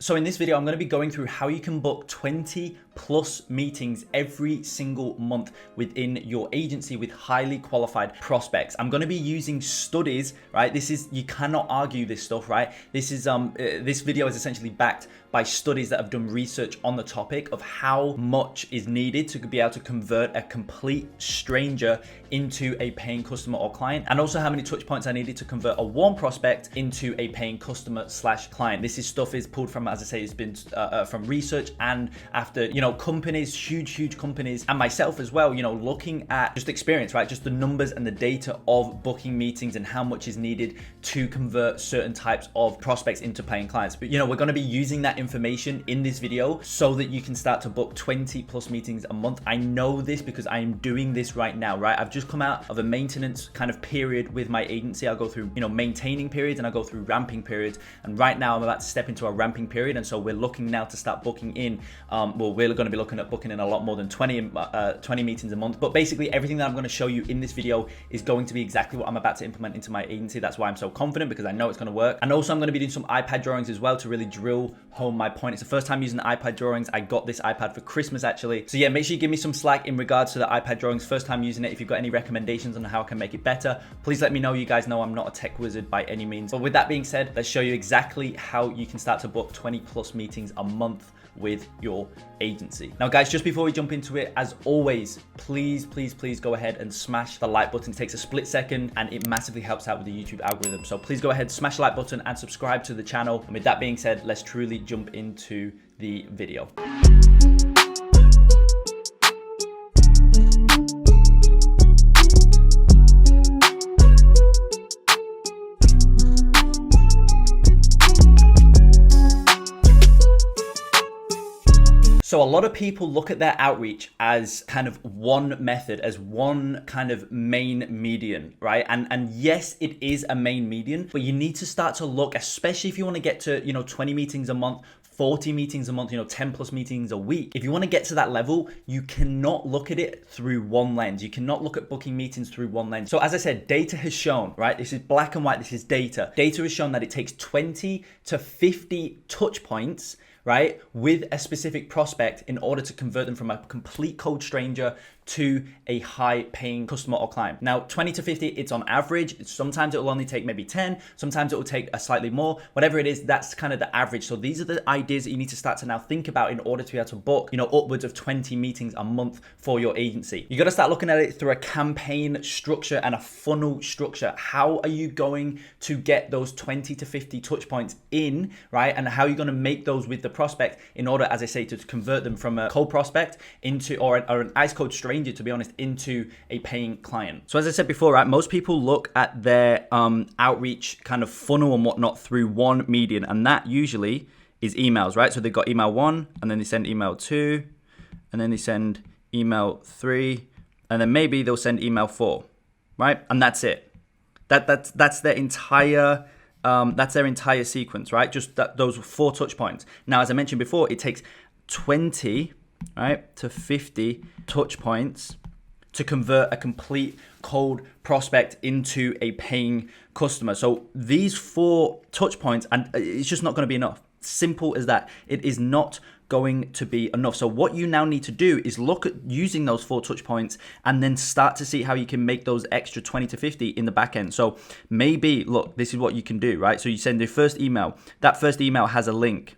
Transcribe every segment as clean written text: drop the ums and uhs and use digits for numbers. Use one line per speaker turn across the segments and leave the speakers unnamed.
So in this video, I'm going to be going through how you can book 20 plus meetings every single month within your agency with highly qualified prospects. I'm going to be using studies, right? You cannot argue this stuff, right? This video is essentially backed by studies that have done research on the topic of how much is needed to be able to convert a complete stranger into a paying customer or client, and also how many touch points I needed to convert a warm prospect into a paying customer / client. This stuff is pulled from, as I say, it's been from research and after, companies, huge companies, and myself as well, looking at just experience, right? Just the numbers and the data of booking meetings and how much is needed to convert certain types of prospects into paying clients. But, we're going to be using that information in this video so that you can start to book 20 plus meetings a month. I know this because I am doing this right now, right? I've just come out of a maintenance kind of period with my agency. I'll go through, maintaining periods and I go through ramping periods. And right now I'm about to step into a ramping period. And so we're looking now to start booking in, we're going to be looking at booking in a lot more than 20 meetings a month. But basically everything that I'm going to show you in this video is going to be exactly what I'm about to implement into my agency. That's why I'm so confident, because I know it's going to work. And also I'm going to be doing some iPad drawings as well to really drill home my point. It's the first time using the iPad drawings. I got this iPad for Christmas actually. So yeah, make sure you give me some slack in regards to the iPad drawings. First time using it. If you've got any recommendations on how I can make it better, please let me know. You guys know I'm not a tech wizard by any means. But with that being said, let's show you exactly how you can start to book 20 plus meetings a month with your agency. Now guys, just before we jump into it, as always, please go ahead and smash the like button. It takes a split second and it massively helps out with the YouTube algorithm. So please go ahead, smash the like button and subscribe to the channel. And with that being said, let's truly jump into the video. So a lot of people look at their outreach as kind of one method, as one kind of main median, right? And yes, it is a main median, but you need to start to look, especially if you want to get to, 20 meetings a month, 40 meetings a month, 10 plus meetings a week. If you want to get to that level, you cannot look at it through one lens. You cannot look at booking meetings through one lens. So as I said, data has shown, right? This is black and white. This is data. Data has shown that it takes 20 to 50 touch points, right, with a specific prospect in order to convert them from a complete cold stranger to a high paying customer or client. Now, 20 to 50, it's on average. Sometimes it will only take maybe 10. Sometimes it will take a slightly more. Whatever it is, that's kind of the average. So these are the ideas that you need to start to now think about in order to be able to book, upwards of 20 meetings a month for your agency. You got to start looking at it through a campaign structure and a funnel structure. How are you going to get those 20 to 50 touch points in, right? And how are you going to make those with the prospect in order, as I say, to convert them from a cold prospect into, or an ice cold stranger, to be honest, into a paying client. So as I said before, right, most people look at their outreach kind of funnel and whatnot through one median, and that usually is emails, right? So they've got email 1, and then they send email 2, and then they send email 3, and then maybe they'll send email 4, right? And that's it. That's their entire sequence, right? Just those 4 touch points. Now, as I mentioned before, it takes 20, right, to 50 touch points to convert a complete cold prospect into a paying customer. So these 4 touch points, and it's just not going to be enough. Simple as that. It is not going to be enough. So what you now need to do is look at using those 4 touch points and then start to see how you can make those extra 20 to 50 in the back end. So maybe, look, this is what you can do, right? So you send your first email. That first email has a link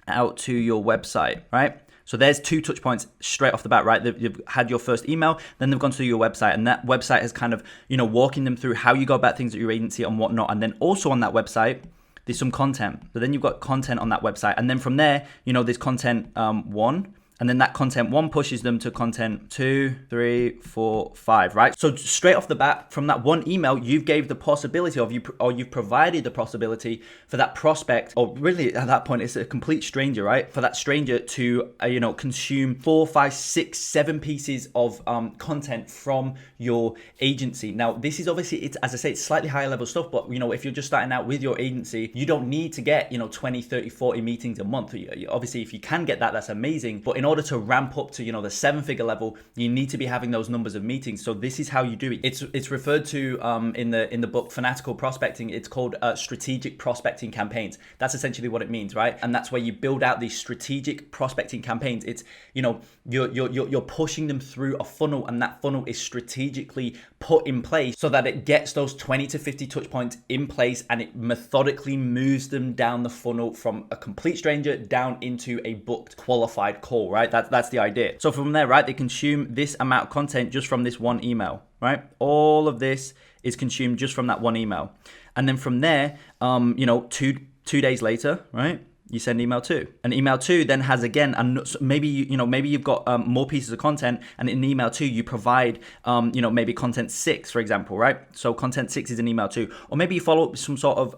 out to your website, right? So there's 2 touch points straight off the bat, right? You've had your first email, then they've gone to your website, and that website is kind of, walking them through how you go about things at your agency and whatnot. And then also on that website, there's some content. So then you've got content on that website. And then from there, there's content 1. And then that content 1 pushes them to content 2, 3, 4, 5, right? So straight off the bat, from that one email, you've gave the possibility of you've provided the possibility for that prospect, or really at that point, it's a complete stranger, right? For that stranger to, consume 4, 5, 6, 7 pieces of content from your agency. Now, this is obviously, it's, as I say, it's slightly higher level stuff, but if you're just starting out with your agency, you don't need to get, 20, 30, 40 meetings a month. Obviously, if you can get that, that's amazing. But in order to ramp up to, the 7-figure level, you need to be having those numbers of meetings. So this is how you do it. It's referred to in the book Fanatical Prospecting. It's called strategic prospecting campaigns. That's essentially what it means, right? And that's where you build out these strategic prospecting campaigns. It's, you're pushing them through a funnel, and that funnel is strategically put in place so that it gets those 20 to 50 touch points in place, and it methodically moves them down the funnel from a complete stranger down into a booked qualified call, right? That's the idea. So from there, right, they consume this amount of content just from this one email, right? All of this is consumed just from that one email. And then from there, 2 days later, right, you send email 2. And email 2 then has, again, and maybe you've got more pieces of content, and in email 2 you provide maybe content 6, for example, right? So content 6 is in email 2, or maybe you follow up with some sort of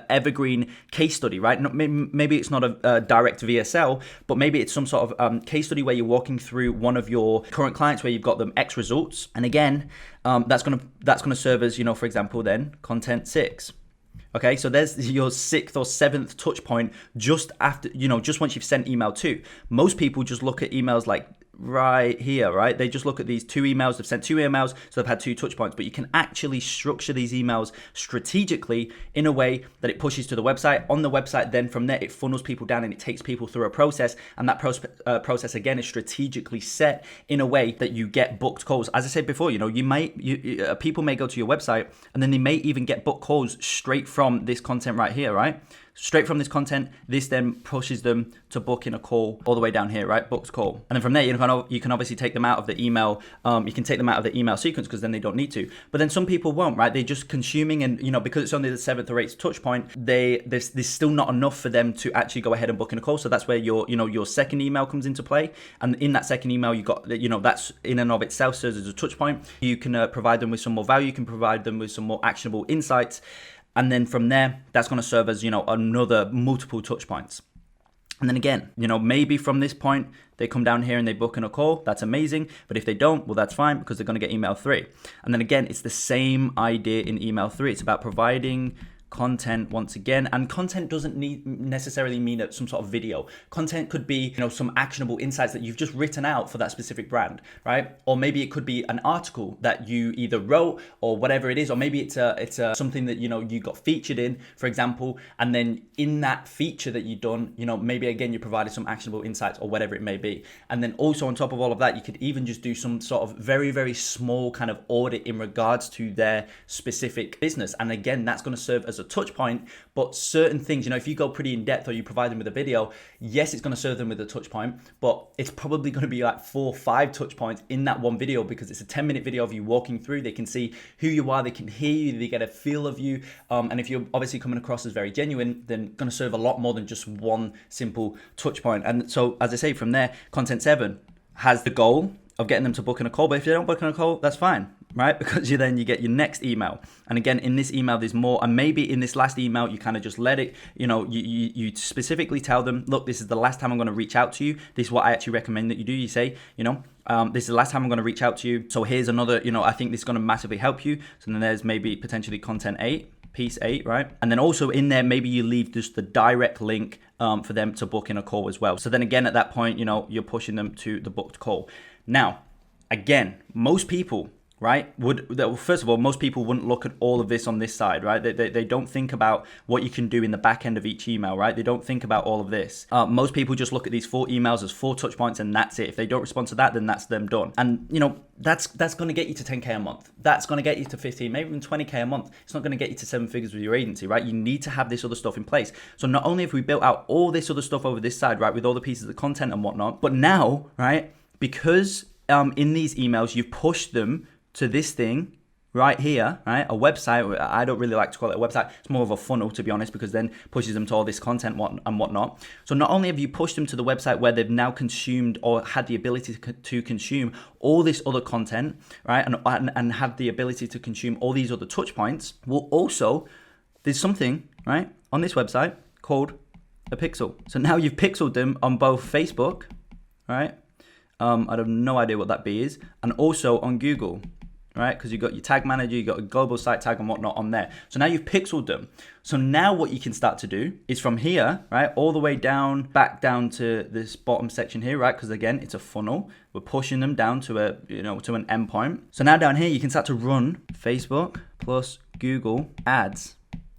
evergreen case study, right? Maybe it's not a direct VSL, but maybe it's some sort of case study where you're walking through one of your current clients where you've got them X results, and again, that's gonna serve as, for example, then content 6. Okay, so there's your 6th or 7th touch point just after, just once you've sent email 2. Most people just look at emails like right here, right? They just look at these 2 emails. They've sent 2 emails, so they've had 2 touch points. But you can actually structure these emails strategically in a way that it pushes to the website. On the website, then from there, it funnels people down and it takes people through a process. And that process, again, is strategically set in a way that you get booked calls. As I said before, people may go to your website and then they may even get booked calls straight from this content right here, right? Straight from this content, this then pushes them to book in a call all the way down here, right? Booked call. And then from there, you can obviously take them out of the email. You can take them out of the email sequence because then they don't need to. But then some people won't, right? They're just consuming, and because it's only the 7th or 8th touch point, there's still not enough for them to actually go ahead and book in a call. So that's where your second email comes into play. And in that second email, you got that's in and of itself serves as a touch point. You can provide them with some more value. You can provide them with some more actionable insights. And then from there, that's going to serve as, another multiple touch points. And then again, maybe from this point, they come down here and they book in a call. That's amazing. But if they don't, well, that's fine because they're going to get email 3. And then again, it's the same idea in email 3. It's about providing content once again, and content doesn't necessarily mean some sort of video. Content could be some actionable insights that you've just written out for that specific brand, right? Or maybe it could be an article that you either wrote or whatever it is, or maybe it's something that you got featured in, for example, and then in that feature that you've done, maybe again you provided some actionable insights or whatever it may be. And then also on top of all of that, you could even just do some sort of very, very small kind of audit in regards to their specific business, and again, that's going to serve as a touch point. But certain things, if you go pretty in depth or you provide them with a video, yes, it's going to serve them with a touch point, but it's probably going to be like 4 or 5 touch points in that one video because it's a 10-minute video of you walking through. They can see who you are, they can hear you, they get a feel of you, and if you're obviously coming across as very genuine, then going to serve a lot more than just one simple touch point. And so, as I say, from there, content 7 has the goal of getting them to book in a call. But if they don't book in a call, that's fine, right? Because you get your next email. And again, in this email, there's more. And maybe in this last email, you kind of just let it, you specifically tell them, look, this is the last time I'm going to reach out to you. This is what I actually recommend that you do. You say, this is the last time I'm going to reach out to you. So here's another, I think this is going to massively help you. So then there's maybe potentially content 8. Piece 8, right? And then also in there, maybe you leave just the direct link for them to book in a call as well. So then again, at that point, you're pushing them to the booked call. Now, again, most people, right, first of all, most people wouldn't look at all of this on this side, right? They don't think about what you can do in the back end of each email, right? They don't think about all of this. Most people just look at these 4 emails as 4 touch points and that's it. If they don't respond to that, then that's them done. And, that's going to get you to 10K a month. That's going to get you to 15, maybe even 20K a month. It's not going to get you to 7 figures with your agency, right? You need to have this other stuff in place. So not only have we built out all this other stuff over this side, right, with all the pieces of content and whatnot, but now, right, because in these emails, you've pushed them to this thing right here, right? A website. I don't really like to call it a website. It's more of a funnel, to be honest, because then pushes them to all this content and whatnot. So not only have you pushed them to the website where they've now consumed or had the ability to consume all this other content, right? And have the ability to consume all these other touch points. Well, also, there's something, right, on this website called a pixel. So now you've pixeled them on both Facebook, right? I have no idea what that B is. And also on Google. right? Because you've got your tag manager, you've got a global site tag and whatnot on there. So now you've pixeled them. So now what you can start to do is from here, right, all the way down, back down to this bottom section here, right? Because again, it's a funnel. We're pushing them down to a, to an endpoint. So now down here, you can start to run Facebook plus Google ads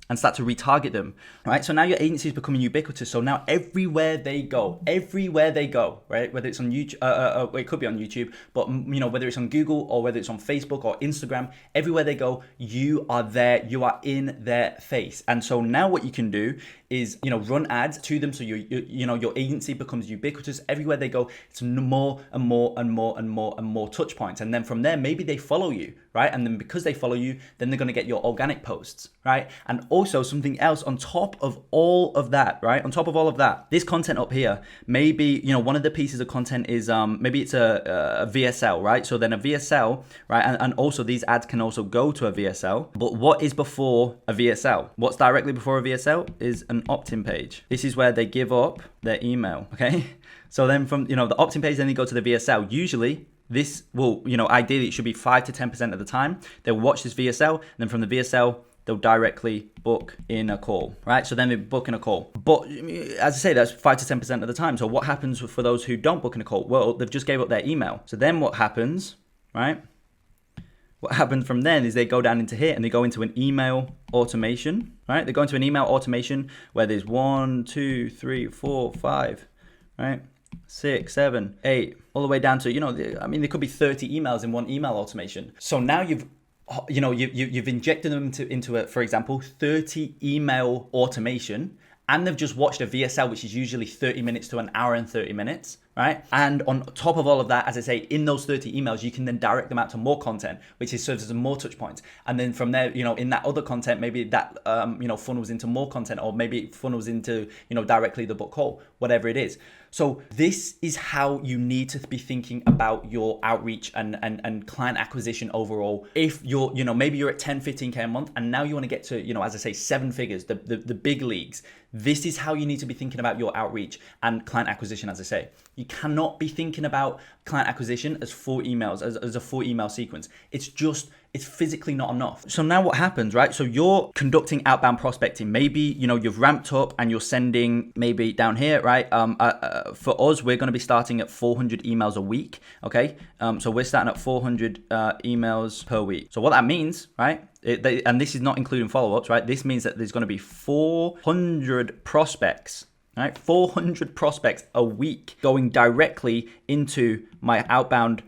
and start to retarget them, right? So now your agency is becoming ubiquitous. So now everywhere they go, right? Whether it's on YouTube, it could be on YouTube, but whether it's on Google or whether it's on Facebook or Instagram, everywhere they go, you are there, you are in their face. And so now what you can do is, run ads to them. So your agency becomes ubiquitous. Everywhere they go, it's more and more and more and more and more touch points. And then from there, maybe they follow you, right? And then because they follow you, then they're going to get your organic posts, right? And also something else on top of all of that, right? On top of all of that, this content up here, maybe, one of the pieces of content is, maybe it's a VSL, right? So then a VSL, right? And also these ads can also go to a VSL, but what is before a VSL? What's directly before a VSL is an opt-in page. This is where they give up their email, okay? So then from, the opt-in page, then they go to the VSL. Usually this will, ideally it should be 5 to 10% of the time. They'll watch this VSL, and then from the VSL, they'll directly book in a call, right? So then they book in a call. But as I say, that's 5 to 10% of the time. So what happens for those who don't book in a call? Well, they've just gave up their email. So then what happens, right? What happens from then is they go down into here and they go into an email automation, right? They go into an email automation where there's 1, 2, 3, 4, 5, right? 6, 7, 8, all the way down to, there could be 30 emails in one email automation. So now you've injected them into for example, 30 email automation, and they've just watched a VSL, which is usually 30 minutes to an hour and 30 minutes, right? And on top of all of that, as I say, in those 30 emails, you can then direct them out to more content, which is serves as more touch points. And then from there, in that other content, maybe that, funnels into more content, or maybe it funnels into, directly the book call, whatever it is. So this is how you need to be thinking about your outreach and client acquisition overall. If you're, maybe you're at 10, 15K a month, and now you want to get to, as I say, 7 figures, the big leagues. This is how you need to be thinking about your outreach and client acquisition, as I say. You cannot be thinking about client acquisition as 4 emails, as a 4 email sequence. It's physically not enough. So now what happens, right? So you're conducting outbound prospecting. Maybe, you've ramped up and you're sending maybe down here, right? For us, we're going to be starting at 400 emails a week, okay? So we're starting at 400 emails per week. So what that means, right? And this is not including follow-ups, right? This means that there's going to be 400 prospects, right? 400 prospects a week going directly into my outbound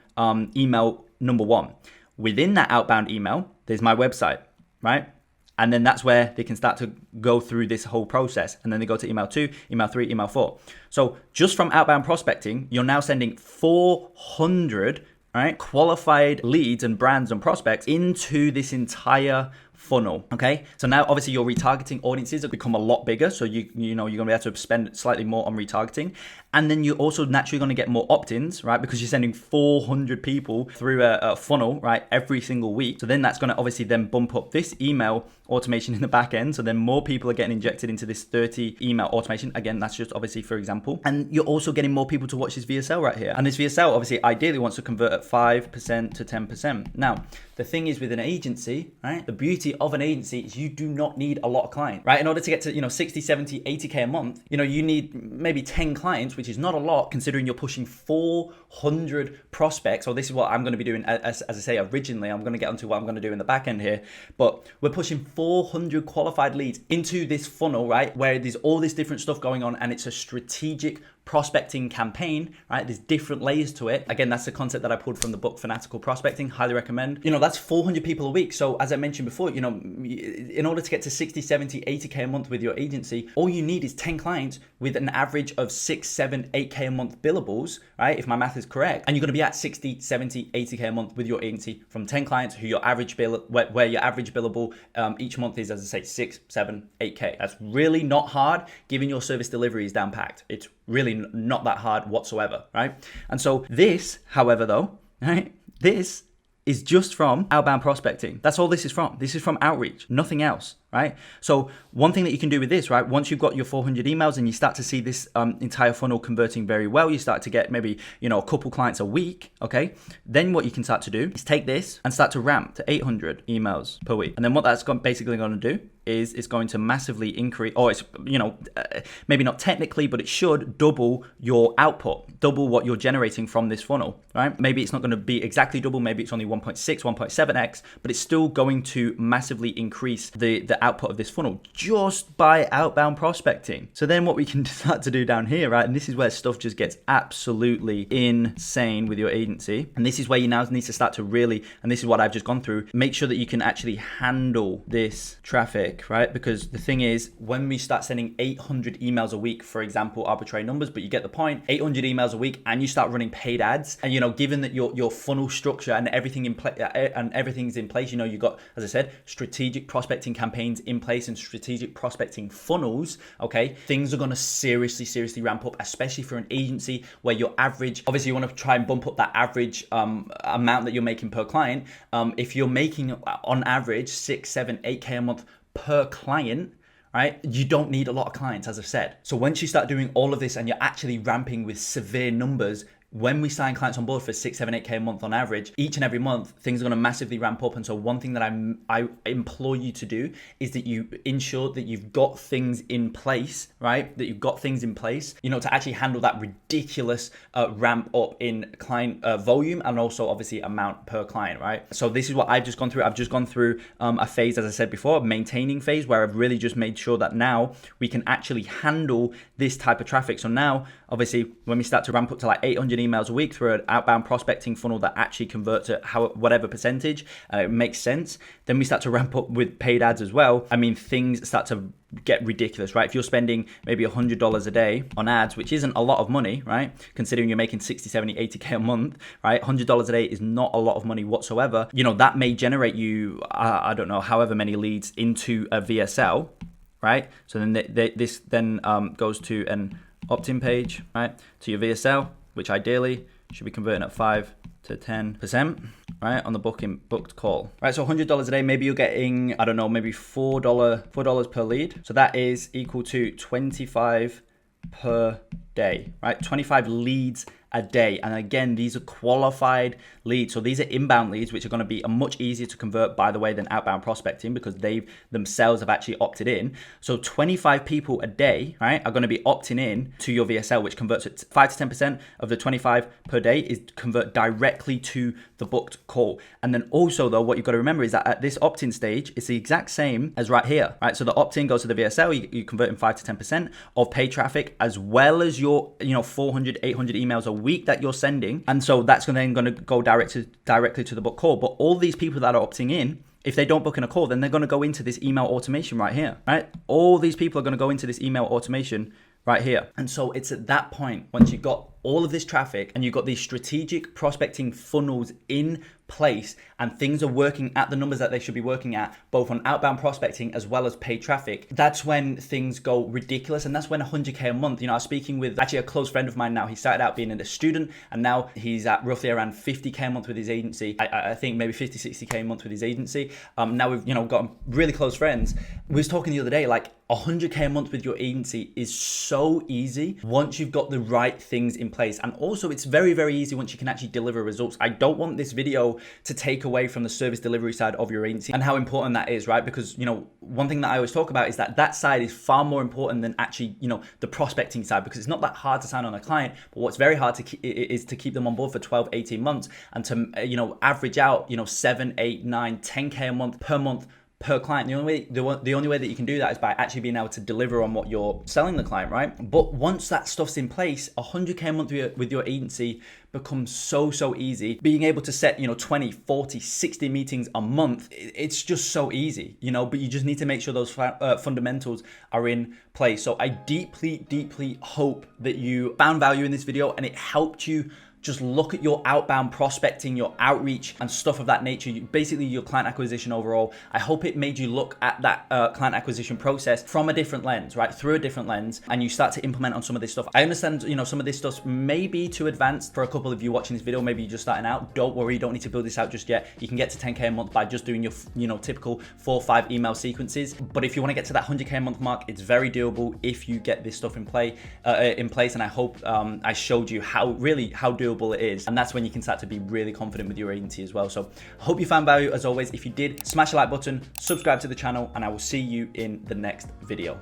email number 1. Within that outbound email, there's my website, right? And then that's where they can start to go through this whole process. And then they go to email 2, email 3, email 4. So just from outbound prospecting, you're now sending 400, right, qualified leads and brands and prospects into this entire funnel. Okay, so now obviously your retargeting audiences have become a lot bigger, so you're gonna be able to spend slightly more on retargeting, and then you're also naturally going to get more opt-ins, right? Because you're sending 400 people through a funnel, right, every single week. So then that's going to obviously then bump up this email automation in the back end. So then more people are getting injected into this 30 email automation. Again, that's just obviously for example. And you're also getting more people to watch this VSL right here. And this VSL obviously ideally wants to convert at 5% to 10%. Now, the thing is with an agency, right? The beauty of an agency is you do not need a lot of clients, right? In order to get to, 60, 70, 80K a month, you need maybe 10 clients, which is not a lot considering you're pushing 400 prospects. Or this is what I'm going to be doing, as I say, originally. I'm going to get onto what I'm going to do in the back end here. But we're pushing 400 qualified leads into this funnel, right? Where there's all this different stuff going on, and it's a strategic prospecting campaign, right? There's different layers to it. Again, that's the concept that I pulled from the book Fanatical Prospecting. Highly recommend. That's 400 people a week. So as I mentioned before, in order to get to 60, 70, 80K a month with your agency, all you need is 10 clients with an average of 6, 7, 8K a month billables, right? If my math is correct. And you're going to be at 60, 70, 80K a month with your agency from 10 clients who your average where your average billable each month is, as I say, 6, 7, 8K. That's really not hard given your service delivery is down packed. It's really not that hard whatsoever, right? And so this, however, though, right, this is just from outbound prospecting. That's all this is from. This is from outreach, nothing else. right? So one thing that you can do with this, right, once you've got your 400 emails and you start to see this entire funnel converting very well, you start to get maybe, you know, a couple clients a week, okay? Then what you can start to do is take this and start to ramp to 800 emails per week. And then what that's basically going to do is it's going to massively increase, or it's, you know, maybe not technically, but it should double your output, double what you're generating from this funnel, right? Maybe it's not going to be exactly double, maybe it's only 1.6, 1.7x, but it's still going to massively increase the output of this funnel just by outbound prospecting. So then what we can start to do down here, right? And this is where stuff just gets absolutely insane with your agency. And this is where you now need to start to really, and this is what I've just gone through, make sure that you can actually handle this traffic, right? Because the thing is, when we start sending 800 emails a week, for example, arbitrary numbers, but you get the point, 800 emails a week, and you start running paid ads, and, you know, given that your funnel structure and everything in place, and everything's in place, you know, you got, as I said, strategic prospecting campaigns in place and strategic prospecting funnels, okay, things are going to seriously ramp up, especially for an agency where your average, obviously you want to try and bump up that average amount that you're making per client. If you're making on average 6, 7, 8K a month per client, right? You don't need a lot of clients, as I've said. So once you start doing all of this and you're actually ramping with severe numbers, when we sign clients on board for 6, 7, 8K a month on average, each and every month, things are going to massively ramp up. And so one thing that I implore you to do is that you ensure that you've got things in place, right? That you've got things in place, you know, to actually handle that ridiculous ramp up in client volume and also obviously amount per client, right? So this is what I've just gone through. I've just gone through a phase, as I said before, a maintaining phase, where I've really just made sure that now we can actually handle this type of traffic. So now, obviously, when we start to ramp up to like 800 emails a week through an outbound prospecting funnel that actually converts at whatever percentage, it makes sense. Then we start to ramp up with paid ads as well. I mean, things start to get ridiculous, right? If you're spending maybe $100 a day on ads, which isn't a lot of money, right? Considering you're making 60, 70, 80K a month, right? $100 a day is not a lot of money whatsoever. You know, that may generate you, I don't know, however many leads into a VSL, right? So then this then goes to an opt-in page, right? To your VSL, which ideally should be converting at 5 to 10%, right? On the booked call, right? So $100 a day, maybe you're getting, I don't know, maybe $4 per lead. So that is equal to 25 per day, right? 25 leads a day. And again, these are qualified leads. So these are inbound leads, which are going to be much easier to convert, by the way, than outbound prospecting, because they themselves have actually opted in. So 25 people a day, right, are going to be opting in to your VSL, which converts at 5 to 10% of the 25 per day is convert directly to the booked call. And then also, though, what you've got to remember is that at this opt-in stage, it's the exact same as right here, right? So the opt-in goes to the VSL, you convert in 5 to 10% of paid traffic, as well as your, 400, 800 emails a week that you're sending. And so that's then going to go directly to the book call. But all these people that are opting in, if they don't book in a call, then they're going to go into this email automation right here, right? All these people are going to go into this email automation right here. And so it's at that point, once you've got all of this traffic and you've got these strategic prospecting funnels in place and things are working at the numbers that they should be working at, both on outbound prospecting as well as paid traffic, that's when things go ridiculous. And that's when 100K a month, I was speaking with actually a close friend of mine now. He started out being a student and now he's at roughly around 50K a month with his agency. I think maybe 50, 60K a month with his agency. Now we've, got really close friends. We was talking the other day, like 100K a month with your agency is so easy once you've got the right things in place. And also it's very, very easy once you can actually deliver results. I don't want this video to take away from the service delivery side of your agency and how important that is, right? Because, one thing that I always talk about is that side is far more important than actually, the prospecting side, because it's not that hard to sign on a client, but what's very hard is to keep them on board for 12, 18 months and to, average out, 7, 8, 9, 10K a month per client. The only way that you can do that is by actually being able to deliver on what you're selling the client, right? But once that stuff's in place, 100K a month with your agency becomes so easy. Being able to set 20, 40, 60 meetings a month, it's just so easy, but you just need to make sure those fundamentals are in place. So I deeply hope that you found value in this video and it helped you just look at your outbound prospecting, your outreach and stuff of that nature, basically your client acquisition overall. I hope it made you look at that client acquisition process from a different lens, right? Through a different lens, and you start to implement on some of this stuff. I understand, some of this stuff may be too advanced for a couple of you watching this video. Maybe you're just starting out. Don't worry, you don't need to build this out just yet. You can get to 10K a month by just doing your, typical 4 or 5 email sequences. But if you want to get to that 100K a month mark, it's very doable if you get this stuff in place. And I hope I showed you how doable it is. And that's when you can start to be really confident with your agency as well. So I hope you found value. As always, if you did, smash the like button, subscribe to the channel, and I will see you in the next video.